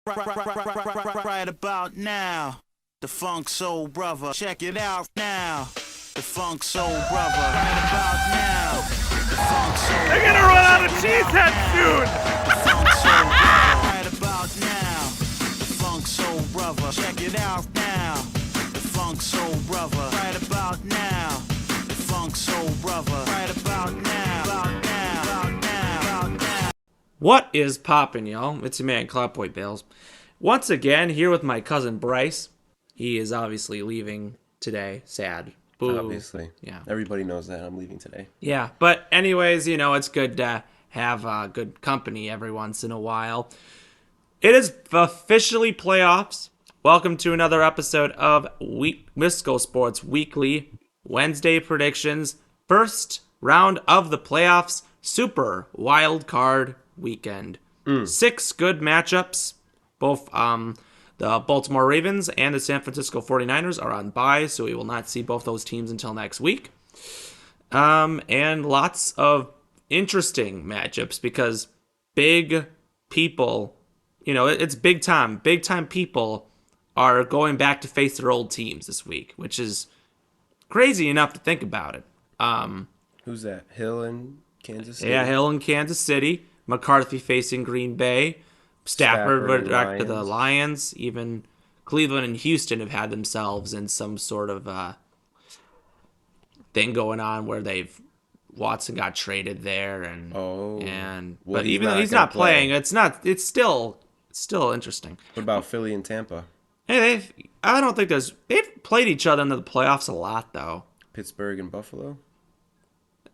Right about now, the Funk Soul Brother. Check it out now, the Funk Soul Brother. Right about now, the Funk Soul. They're gonna run out of cheeseheads soon. The Funk Soul Brother. Right about now, the Funk Soul Brother. Check it out now, the Funk Soul Brother. Right about now, the Funk Soul Brother. Right about now, about now, about now, about now. What is poppin', y'all? It's your man, Cloudboy Bales. Once again, here with my cousin Bryce. He is obviously leaving today. Sad. Boo. Obviously. Yeah. Everybody knows that I'm leaving today. Yeah, but anyways, it's good to have good company every once in a while. It is officially playoffs. Welcome to another episode of Misco Sports Weekly Wednesday Predictions. First round of the playoffs, Super Wildcard Weekend. 6 good matchups. Both the Baltimore Ravens and the San Francisco 49ers are on bye, so we will not see both those teams until next week. And lots of interesting matchups because big people, it's big time. Big time people are going back to face their old teams this week, which is crazy enough to think about it. Who's that? Hill in Kansas City? Yeah, Hill in Kansas City. McCarthy facing Green Bay. Stafford went back to the Lions. Even Cleveland and Houston have had themselves in some sort of thing going on where Watson got traded there, but even though he's not playing, it's still interesting. What about Philly and Tampa? Hey, I don't think they've played each other into the playoffs a lot though. Pittsburgh and Buffalo?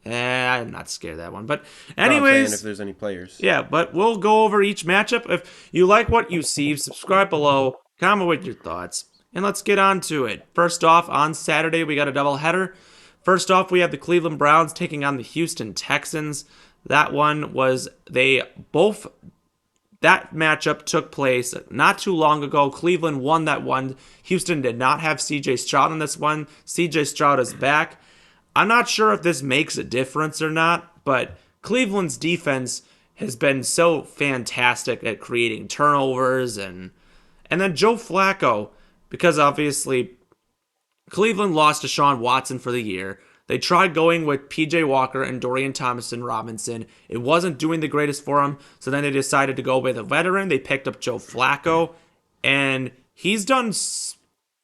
I'm not scared of that one. But No, I'm anyways, saying if there's any players. Yeah, but we'll go over each matchup. If you like what you see, subscribe below, comment with your thoughts, and let's get on to it. First off, on Saturday, we got a doubleheader. First off, we have the Cleveland Browns taking on the Houston Texans. That matchup took place not too long ago. Cleveland won that one. Houston did not have C.J. Stroud in this one. C.J. Stroud is back. I'm not sure if this makes a difference or not, but Cleveland's defense has been so fantastic at creating turnovers, and then Joe Flacco, because obviously Cleveland lost Deshaun Watson for the year. They tried going with P.J. Walker and Dorian Thompson-Robinson. It wasn't doing the greatest for them, so then they decided to go with a veteran. They picked up Joe Flacco, and he's done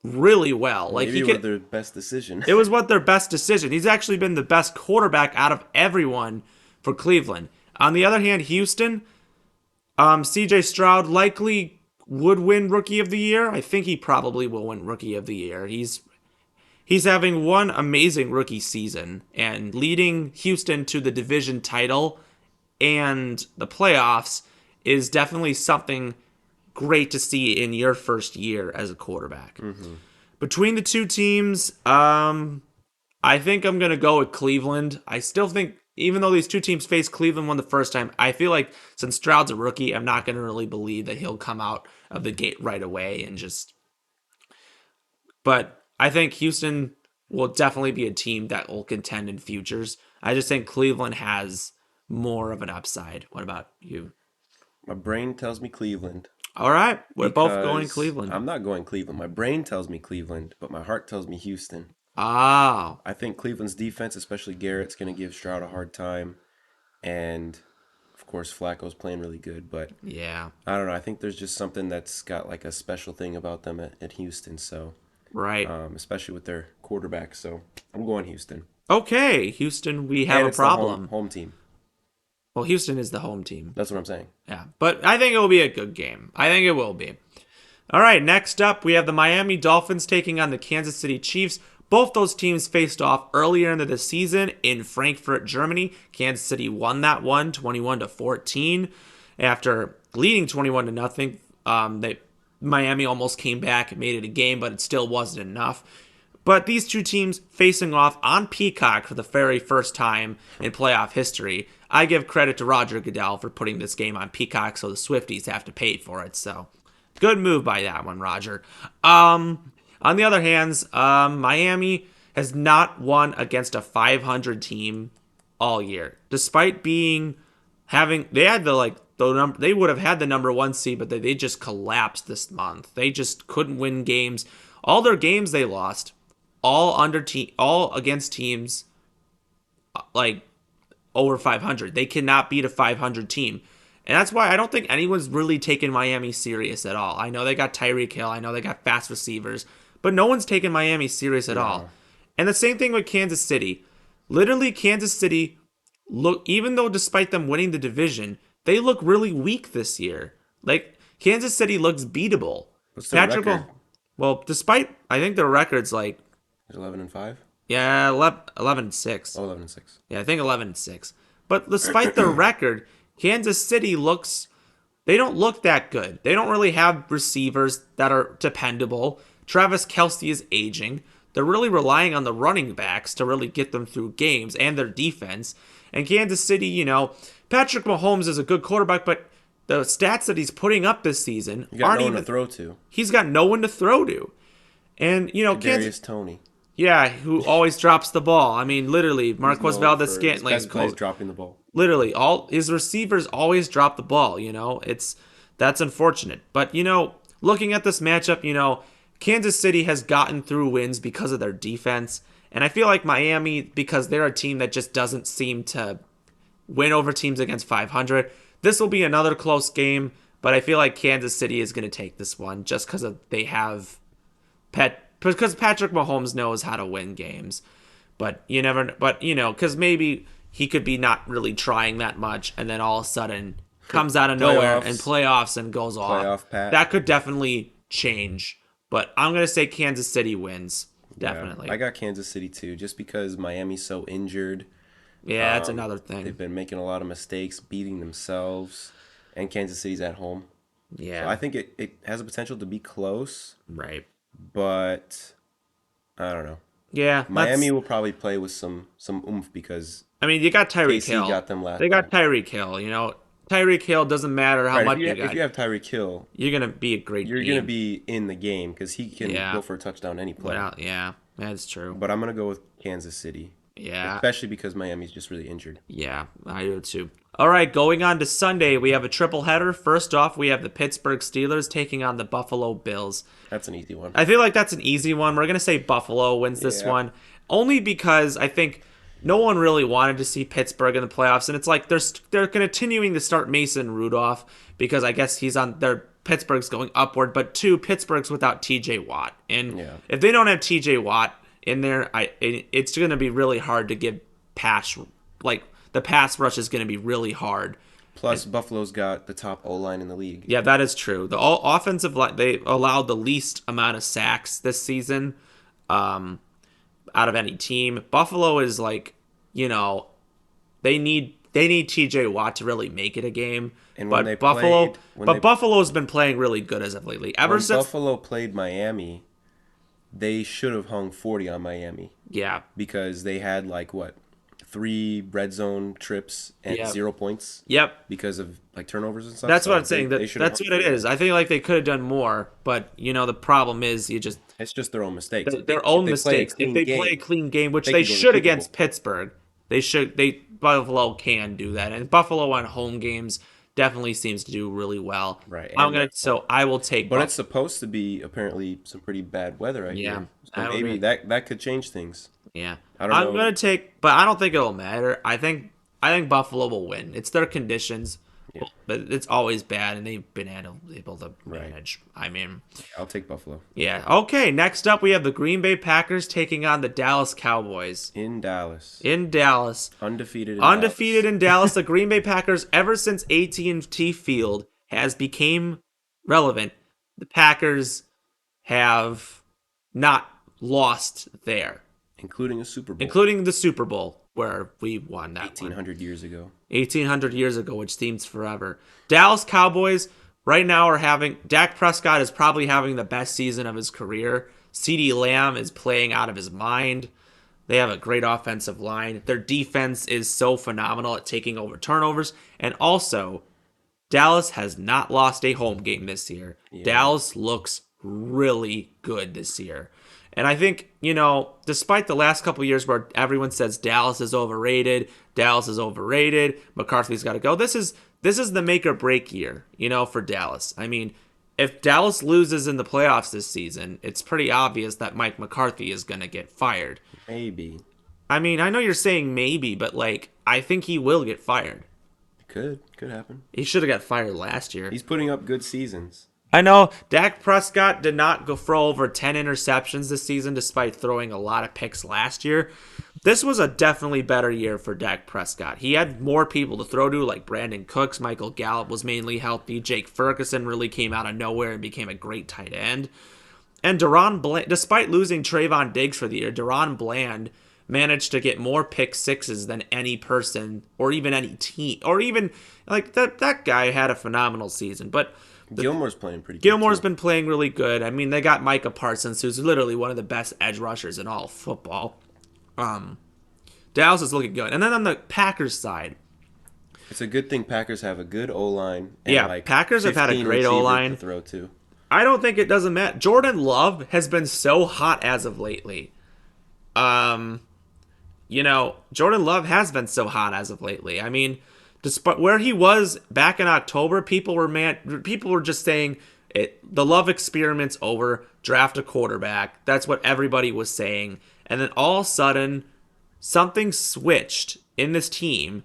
really well. Maybe it was their best decision. It was their best decision. He's actually been the best quarterback out of everyone for Cleveland. On the other hand, Houston, C.J. Stroud likely would win Rookie of the Year. I think he probably will win Rookie of the Year. He's having one amazing rookie season and leading Houston to the division title and the playoffs is definitely something great to see in your first year as a quarterback. Mm-hmm. Between the two teams, I think I'm going to go with Cleveland. I still think, even though these two teams faced Cleveland one the first time, I feel like since Stroud's a rookie, I'm not going to really believe that he'll come out of the gate right away and But I think Houston will definitely be a team that will contend in futures. I just think Cleveland has more of an upside. What about you? My brain tells me Cleveland. All right, we're both going Cleveland. I'm not going Cleveland. My brain tells me Cleveland, but my heart tells me Houston. Oh. I think Cleveland's defense, especially Garrett's, going to give Stroud a hard time. And, of course, Flacco's playing really good. But yeah, I don't know. I think there's just something that's got like a special thing about them at Houston. So right. Especially with their quarterback. So I'm going Houston. Okay, Houston, we have a problem. Home team. Well, Houston is the home team. That's what I'm saying. Yeah, but I think it will be a good game. I think it will be. All right, next up, we have the Miami Dolphins taking on the Kansas City Chiefs. Both those teams faced off earlier into the season in Frankfurt, Germany. Kansas City won that one, 21-14. After leading 21-0, Miami almost came back and made it a game, but it still wasn't enough. But these two teams facing off on Peacock for the very first time in playoff history. I give credit to Roger Goodell for putting this game on Peacock so the Swifties have to pay for it. So, good move by that one, Roger. On the other hand, Miami has not won against a 500 team all year, despite they had the they would have had the number 1 seed, but they just collapsed this month. They just couldn't win games. All their games they lost, all against teams like over 500. They cannot beat a 500 team. And that's why I don't think anyone's really taken Miami serious at all. I know they got Tyreek Hill. I know they got fast receivers. But no one's taken Miami serious at all. And the same thing with Kansas City. Literally, Kansas City, even though despite them winning the division, they look really weak this year. Like, Kansas City looks beatable. What's their record? Well, despite, I think their record's like... 11-5? Yeah, 11-6. Oh, 11-6. Yeah, I think 11-6. But despite their record, Kansas City they don't look that good. They don't really have receivers that are dependable. Travis Kelce is aging. They're really relying on the running backs to really get them through games and their defense. And Kansas City, Patrick Mahomes is a good quarterback, but the stats that he's putting up this season aren't no even one to throw to. He's got no one to throw to. And, Kadarius Toney. Yeah, who always drops the ball. I mean, literally, Marquez Valdez-Scantling. Best plays dropping the ball. Literally, all his receivers always drop the ball. That's unfortunate. But looking at this matchup, Kansas City has gotten through wins because of their defense, and I feel like Miami, because they're a team that just doesn't seem to win over teams against 500. This will be another close game, but I feel like Kansas City is going to take this one just because because Patrick Mahomes knows how to win games. But because maybe he could be not really trying that much, and then all of a sudden comes out of nowhere and playoffs and goes off. That could definitely change. But I'm going to say Kansas City wins. Definitely. Yeah, I got Kansas City too, just because Miami's so injured. Yeah, that's another thing. They've been making a lot of mistakes, beating themselves, and Kansas City's at home. Yeah. So I think it has a potential to be close. Right. But I don't know. Yeah. Miami will probably play with some oomph because you got Tyreek Hill. got them last They got Tyreek Hill, Tyreek Hill doesn't matter how much you got. If you have Tyreek Hill, you're going to be a great You're going to be in the game because he can go for a touchdown any play. Well, yeah, that's true. But I'm going to go with Kansas City. Yeah. Especially because Miami's just really injured. Yeah, I do too. All right, going on to Sunday, we have a triple header. First off, we have the Pittsburgh Steelers taking on the Buffalo Bills. That's an easy one. I feel like that's an easy one. We're going to say Buffalo wins this one. Only because I think no one really wanted to see Pittsburgh in the playoffs. And it's like they're continuing to start Mason Rudolph because I guess Pittsburgh's going upward. But two, Pittsburgh's without TJ Watt. And if they don't have TJ Watt in there, it's going to be really hard to give pass. The pass rush is going to be really hard. Plus, Buffalo's got the top O-line in the league. Yeah, that is true. The offensive line, they allowed the least amount of sacks this season out of any team. Buffalo is they need TJ Watt to really make it a game. And but Buffalo's been playing really good as of lately. Ever since Buffalo played Miami, they should have hung 40 on Miami. Yeah. Because they had 3 red zone trips and 0 points. Yep. Because of turnovers and stuff. That's what I'm saying. That's what it is. I think they could have done more, but the problem is it's just their own mistakes. Their own mistakes. If they play a clean game, which they should against Pittsburgh, Buffalo can do that. And Buffalo on home games definitely seems to do really well. Right. I will take But it's supposed to be apparently some pretty bad weather right here. So maybe that could change things. Yeah. I don't know. I'm going to take, but I don't think it'll matter. I think Buffalo will win. It's their conditions, but it's always bad, and they've been able to manage. Right. I'll take Buffalo. Yeah. Okay, next up we have the Green Bay Packers taking on the Dallas Cowboys. In Dallas. Undefeated in Dallas. The Green Bay Packers, ever since AT&T Field has became relevant, the Packers have not lost there. Including the Super Bowl, where we won that 1,800 years ago. 1,800 years ago, which seems forever. Dallas Cowboys right now are having... Dak Prescott is probably having the best season of his career. CeeDee Lamb is playing out of his mind. They have a great offensive line. Their defense is so phenomenal at taking over turnovers. And also, Dallas has not lost a home game this year. Yeah. Dallas looks really good this year. And I think, despite the last couple of years where everyone says Dallas is overrated, McCarthy's got to go, this is this is the make or break year, for Dallas. I mean, if Dallas loses in the playoffs this season, it's pretty obvious that Mike McCarthy is going to get fired. Maybe. I mean, I know you're saying maybe, but I think he will get fired. Could happen. He should have got fired last year. He's putting up good seasons. I know Dak Prescott did not go throw over 10 interceptions this season despite throwing a lot of picks last year. This was a definitely better year for Dak Prescott. He had more people to throw to, like Brandon Cooks. Michael Gallup was mainly healthy. Jake Ferguson really came out of nowhere and became a great tight end. And Deron Bland, despite losing Trayvon Diggs for the year, Deron Bland managed to get more pick sixes than any person or even any team. Or even, that guy had a phenomenal season. But Gilmore's playing pretty good. Gilmore's been playing really good. I mean, they got Micah Parsons, who's literally one of the best edge rushers in all of football. Dallas is looking good. And then on the Packers side, it's a good thing Packers have a good O-line. Yeah, Packers have had a great O-line. To throw to. I don't think it doesn't matter. Jordan Love has been so hot as of lately. Jordan Love has been so hot as of lately. I mean, despite where he was back in October, people were just saying the Love experiment's over. Draft a quarterback. That's what everybody was saying. And then all of a sudden, something switched in this team,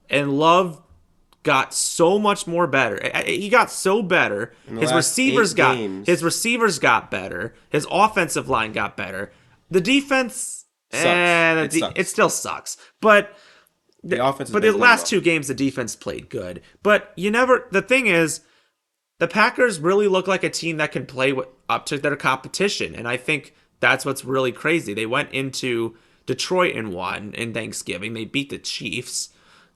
and Love got so much more better. He got so better. His receivers got better. His offensive line got better. The defense, it still sucks. But the last two games, the defense played good. But the thing is, the Packers really look like a team that can play up to their competition. And I think that's what's really crazy. They went into Detroit and won in Thanksgiving. They beat the Chiefs.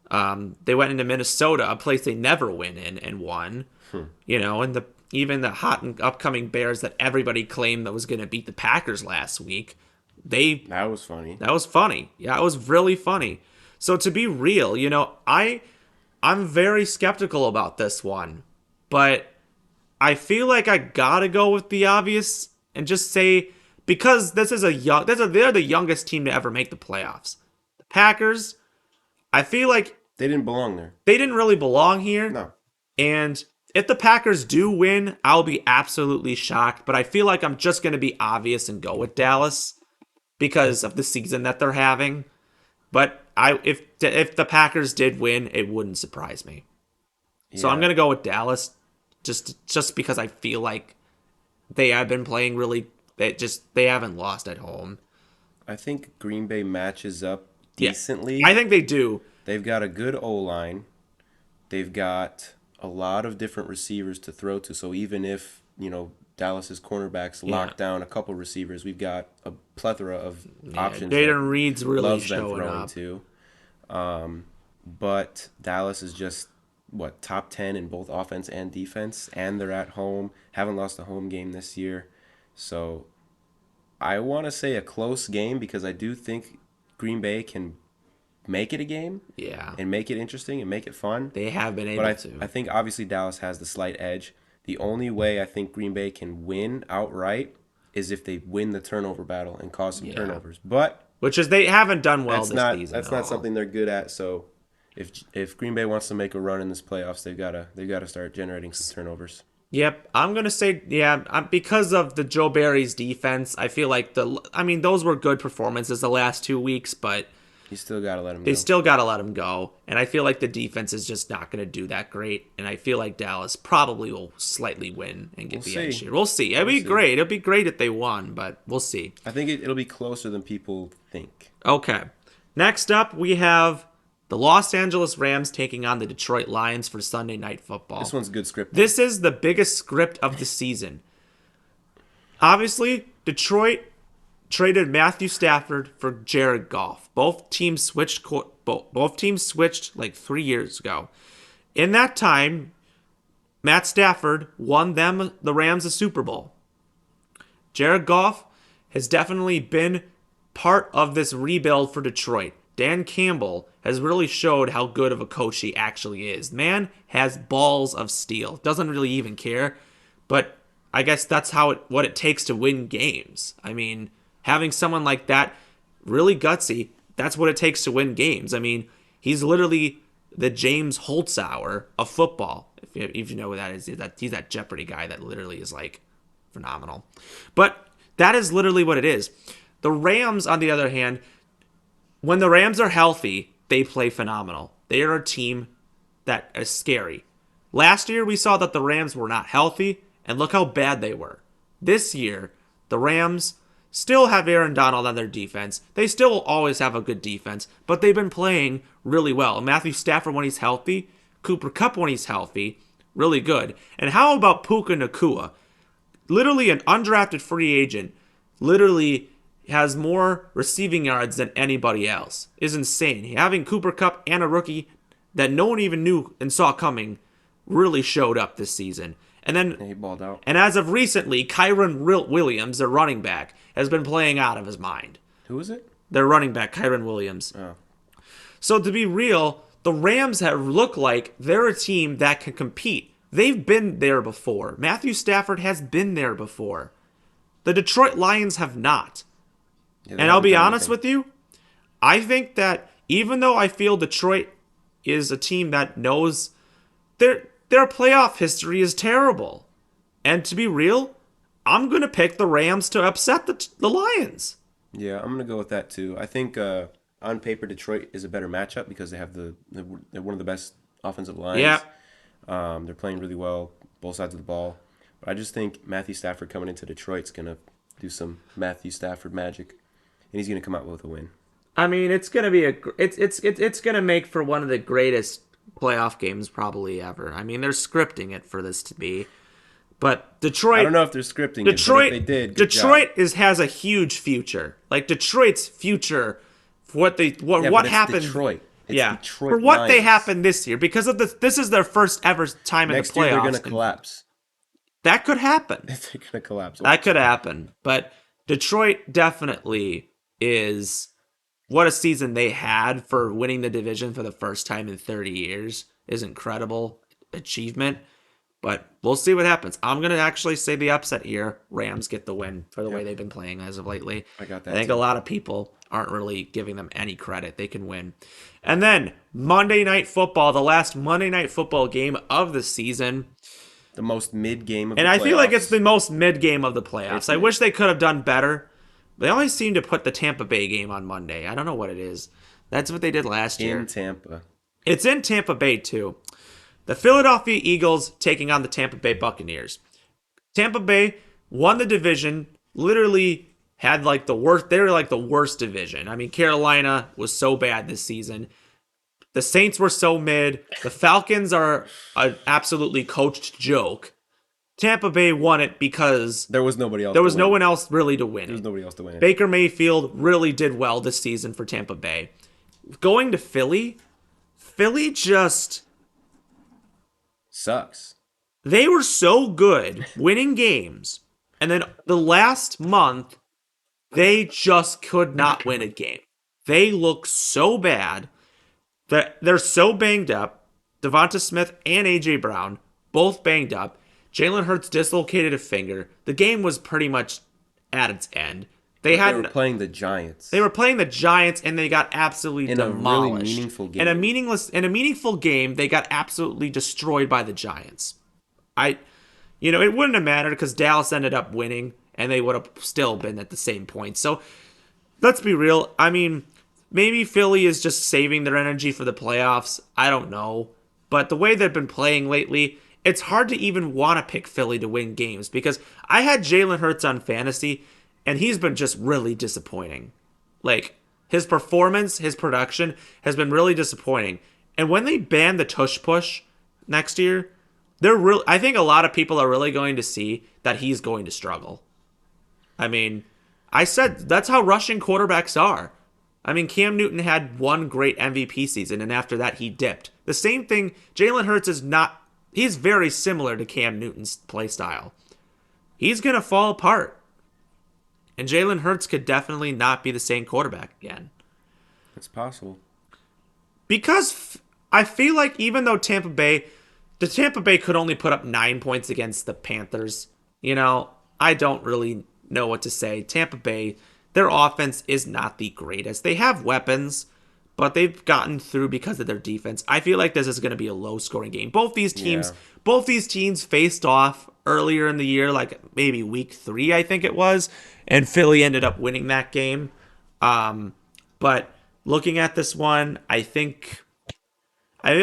They went into Minnesota, a place they never win in, and won. And even the hot and upcoming Bears that everybody claimed that was going to beat the Packers last week. That was funny. That was funny. Yeah, it was really funny. So to be real, I'm very skeptical about this one, but I feel like I gotta go with the obvious and just say, because they're the youngest team to ever make the playoffs. The Packers, I feel like they didn't belong there. They didn't really belong here. No. And if the Packers do win, I'll be absolutely shocked. But I feel like I'm just going to be obvious and go with Dallas because of the season that they're having. But if the Packers did win, it wouldn't surprise me. Yeah. So I'm going to go with Dallas just because I feel like they have been playing really. They haven't lost at home. I think Green Bay matches up decently. Yeah, I think they do. They've got a good O-line. They've got a lot of different receivers to throw to. So even if, Dallas's cornerbacks lock down a couple receivers, we've got a plethora of options. Jayden Reed's really showing up. To. But Dallas is just, top 10 in both offense and defense, and they're at home. Haven't lost a home game this year. So I want to say a close game because I do think Green Bay can make it a game, and make it interesting and make it fun. They have been able to. I think obviously Dallas has the slight edge. The only way I think Green Bay can win outright is if they win the turnover battle and cause some turnovers. But they haven't done well this season. That's not something they're good at. So if Green Bay wants to make a run in this playoffs, they've got to start generating some turnovers. Yep, I'm going to say, because of the Joe Barry's defense, I feel like those were good performances the last 2 weeks, but you still got to let him go. They still got to let him go, and I feel like the defense is just not going to do that great, and I feel like Dallas probably will slightly win and get the edge here. We'll see. It'll be great. It'll be great if they won, but we'll see. I think it'll be closer than people think. Okay. Next up, we have the Los Angeles Rams taking on the Detroit Lions for Sunday Night Football. This one's good script. This is the biggest script of the season. Obviously, Detroit traded Matthew Stafford for Jared Goff. Both teams switched like 3 years ago. In that time, Matt Stafford won the Rams a Super Bowl. Jared Goff has definitely been part of this rebuild for Detroit. Dan Campbell has really showed how good of a coach he actually is. Man has balls of steel. Doesn't really even care. But I guess that's what it takes to win games. I mean, having someone like that, really gutsy, that's what it takes to win games. I mean, he's literally the James Holzhauer of football. If you know what that is, he's that Jeopardy guy that literally is like phenomenal. But that is literally what it is. The Rams, on the other hand, when the Rams are healthy, they play phenomenal. They are a team that is scary. Last year, we saw that the Rams were not healthy, and look how bad they were. This year, the Rams still have Aaron Donald on their defense. They still always have a good defense, but they've been playing really well. Matthew Stafford when he's healthy, Cooper Kupp when he's healthy, really good. And how about Puka Nacua? Literally an undrafted free agent, literally has more receiving yards than anybody else. Is insane. Having Cooper Kupp and a rookie that no one even knew and saw coming really showed up this season. And then he balled out. And as of recently, Kyron Williams, their running back, has been playing out of his mind. Who is it? Their running back, Kyron Williams. Oh. So to be real, the Rams have looked like they're a team that can compete. They've been there before. Matthew Stafford has been there before. The Detroit Lions have not. Yeah, and I'll be honest with you, I think that even though I feel Detroit is a team that knows their playoff history is terrible, and to be real, I'm going to pick the Rams to upset the Lions. Yeah, I'm going to go with that too. I think on paper Detroit is a better matchup because they have they're one of the best offensive lines. Yeah. They're playing really well, both sides of the ball. But I just think Matthew Stafford coming into Detroit's going to do some Matthew Stafford magic, and he's going to come out with a win. I mean, it's going to be it's going to make for one of the greatest playoff games probably ever. I mean, they're scripting it for this to be. But Detroit, I don't know if they're scripting it, but if they did, good Detroit job. has a huge future. Like Detroit's future, what but happened. Detroit. It's Detroit for what Lions. they happened this year, because of this is their first ever time Next in the playoffs. year they're going to collapse. That could happen. They're going to collapse. That could happen. But Detroit definitely is what a season they had for winning the division for the first time in 30 years is incredible achievement. But we'll see what happens. I'm going to actually say the upset here. Rams get the win for the way they've been playing as of lately. I got that I think too. a lot of people aren't really giving them any credit. They can win. And then Monday Night Football, the last Monday Night Football game of the season. The most mid game of the And playoffs. I feel like it's the most mid game of the playoffs. It's I mid. wish they could have done better. They always seem to put the Tampa Bay game on Monday. I don't know what it is. That's what they did last year. in Tampa. It's in Tampa Bay, too. The Philadelphia Eagles taking on the Tampa Bay Buccaneers. Tampa Bay won the division, literally had like the worst. They were like the worst division. I mean, Carolina was so bad this season. The Saints were so mid. The Falcons are an absolutely coached joke. Tampa Bay won it because There was nobody else. there was to no win. one else really to win There was it. nobody else to win it. Baker Mayfield really did well this season for Tampa Bay. Going to Philly just... Sucks. They were so good winning games, and then the last month, they just could not win a game. They look so bad that they're so banged up. Devonta Smith and A.J. Brown, both banged up. Jalen Hurts dislocated a finger. The game was pretty much at its end. They were playing the Giants. They were playing the Giants, and they got absolutely In a really demolished. meaningful game. In a meaningful game, they got absolutely destroyed by the Giants. It wouldn't have mattered because Dallas ended up winning, and they would have still been at the same point. So let's be real. I mean, maybe Philly is just saving their energy for the playoffs. I don't know. But the way they've been playing lately, it's hard to even want to pick Philly to win games because I had Jalen Hurts on fantasy, and he's been just really disappointing. Like, his performance, his production has been really disappointing. And when they ban the tush push next year, I think a lot of people are really going to see that he's going to struggle. I mean, I said that's how rushing quarterbacks are. I mean, Cam Newton had one great MVP season, and after that, he dipped. The same thing, Jalen Hurts is not, he's very similar to Cam Newton's play style. He's going to fall apart. And Jalen Hurts could definitely not be the same quarterback again. It's possible. Because I feel like even though Tampa Bay could only put up 9 points against the Panthers, I don't really know what to say. Tampa Bay, their offense is not the greatest. They have weapons, but they've gotten through because of their defense. I feel like this is going to be a low-scoring game. Both these teams faced off earlier in the year, like maybe week 3, I think it was, and Philly ended up winning that game. But looking at this one, I feel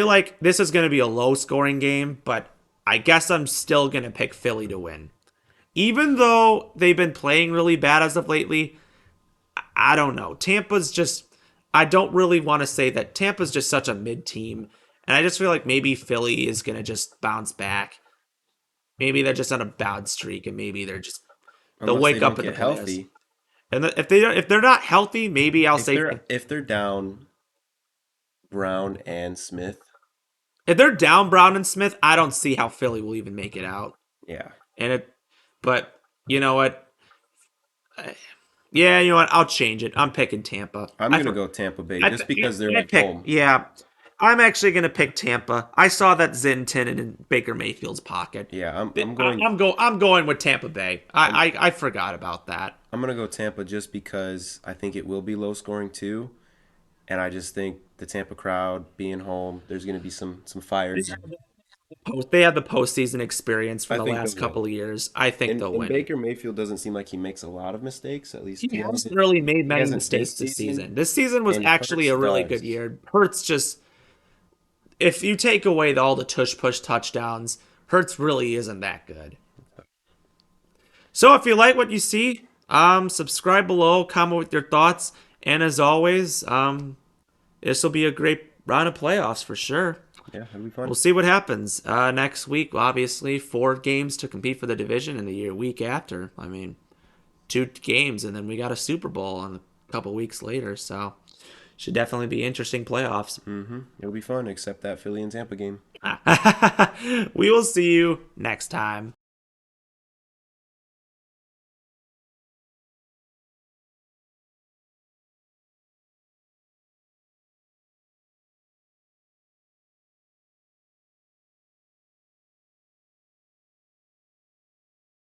like this is going to be a low-scoring game, but I guess I'm still going to pick Philly to win. Even though they've been playing really bad as of lately, I don't know. I don't really want to say that Tampa's just such a mid team. And I just feel like maybe Philly is going to just bounce back. Maybe they're just on a bad streak and maybe they'll wake up in the healthy. And if they're not healthy, maybe I'll say if they're down Brown and Smith. If they're down Brown and Smith, I don't see how Philly will even make it out. Yeah. But you know what? Yeah, you know what? I'll change it. I'm picking Tampa. I'm going to go Tampa Bay just because they're at home. Yeah. I'm actually going to pick Tampa. I saw that Zinton in Baker Mayfield's pocket. Yeah, I'm going. I'm going with Tampa Bay. I forgot about that. I'm going to go Tampa just because I think it will be low scoring too, and I just think the Tampa crowd being home, there's going to be some fire. They have the postseason experience from the last couple of years. I think they'll win. Baker Mayfield doesn't seem like he makes a lot of mistakes. At least he hasn't really made many mistakes this season. This season was actually a really good year. Hurts just, if you take away all the tush-push touchdowns, Hurts really isn't that good. So if you like what you see, subscribe below, comment with your thoughts, and as always, this will be a great round of playoffs for sure. Yeah, it'll be fun. We'll see what happens next week. Obviously, 4 games to compete for the division, and the week after, 2 games, and then we got a Super Bowl a couple weeks later. So, should definitely be interesting playoffs. It'll be fun, except that Philly and Tampa game. We will see you next time.